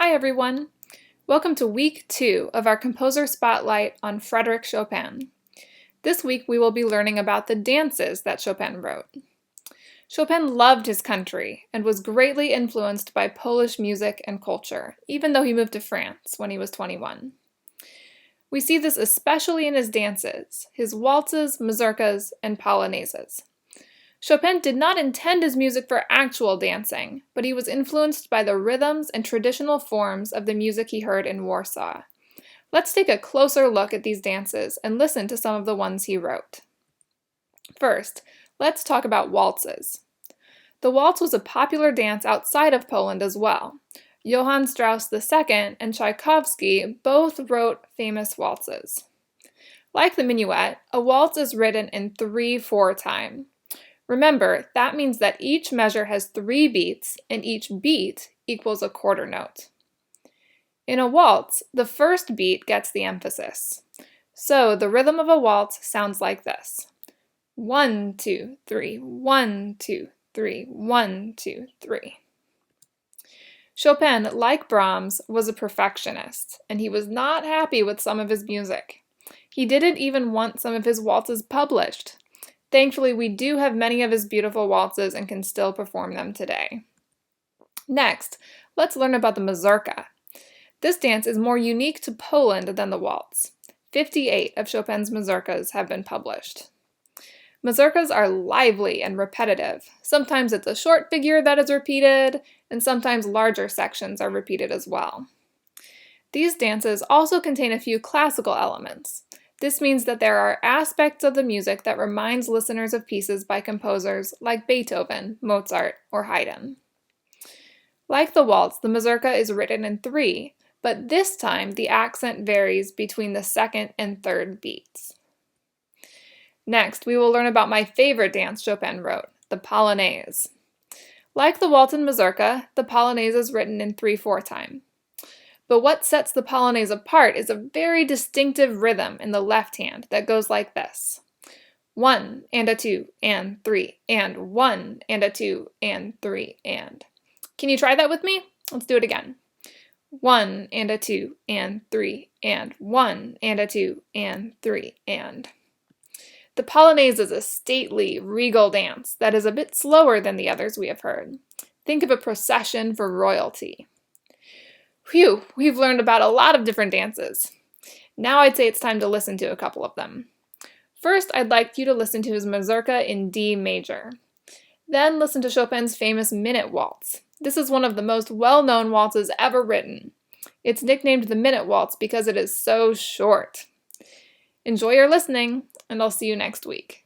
Hi everyone! Welcome to week 2 of our Composer Spotlight on Frédéric Chopin. This week we will be learning about the dances that Chopin wrote. Chopin loved his country and was greatly influenced by Polish music and culture, even though he moved to France when he was 21. We see this especially in his dances, his waltzes, mazurkas, and polonaises. Chopin did not intend his music for actual dancing, but he was influenced by the rhythms and traditional forms of the music he heard in Warsaw. Let's take a closer look at these dances and listen to some of the ones he wrote. First, let's talk about waltzes. The waltz was a popular dance outside of Poland as well. Johann Strauss II and Tchaikovsky both wrote famous waltzes. Like the minuet, a waltz is written in 3/4 time. Remember, that means that each measure has 3 beats, and each beat equals a quarter note. In a waltz, the first beat gets the emphasis. So the rhythm of a waltz sounds like this. 1, 2, 3, 1, 2, 3, 1, 2, 3. Chopin, like Brahms, was a perfectionist, and he was not happy with some of his music. He didn't even want some of his waltzes published. Thankfully, we do have many of his beautiful waltzes and can still perform them today. Next, let's learn about the mazurka. This dance is more unique to Poland than the waltz. 58 of Chopin's mazurkas have been published. Mazurkas are lively and repetitive. Sometimes it's a short figure that is repeated, and sometimes larger sections are repeated as well. These dances also contain a few classical elements. This means that there are aspects of the music that reminds listeners of pieces by composers like Beethoven, Mozart, or Haydn. Like the waltz, the mazurka is written in 3, but this time the accent varies between the second and third beats. Next, we will learn about my favorite dance Chopin wrote, the Polonaise. Like the waltz and mazurka, the Polonaise is written in 3/4 time. But what sets the Polonaise apart is a very distinctive rhythm in the left hand that goes like this. 1 and a 2 and 3 and 1 and a 2 and 3 and. Can you try that with me? Let's do it again. 1 and a 2 and 3 and 1 and a 2 and 3 and. The Polonaise is a stately, regal dance that is a bit slower than the others we have heard. Think of a procession for royalty. Phew, we've learned about a lot of different dances. Now I'd say it's time to listen to a couple of them. First, I'd like you to listen to his mazurka in D major. Then listen to Chopin's famous Minute Waltz. This is one of the most well-known waltzes ever written. It's nicknamed the Minute Waltz because it is so short. Enjoy your listening, and I'll see you next week.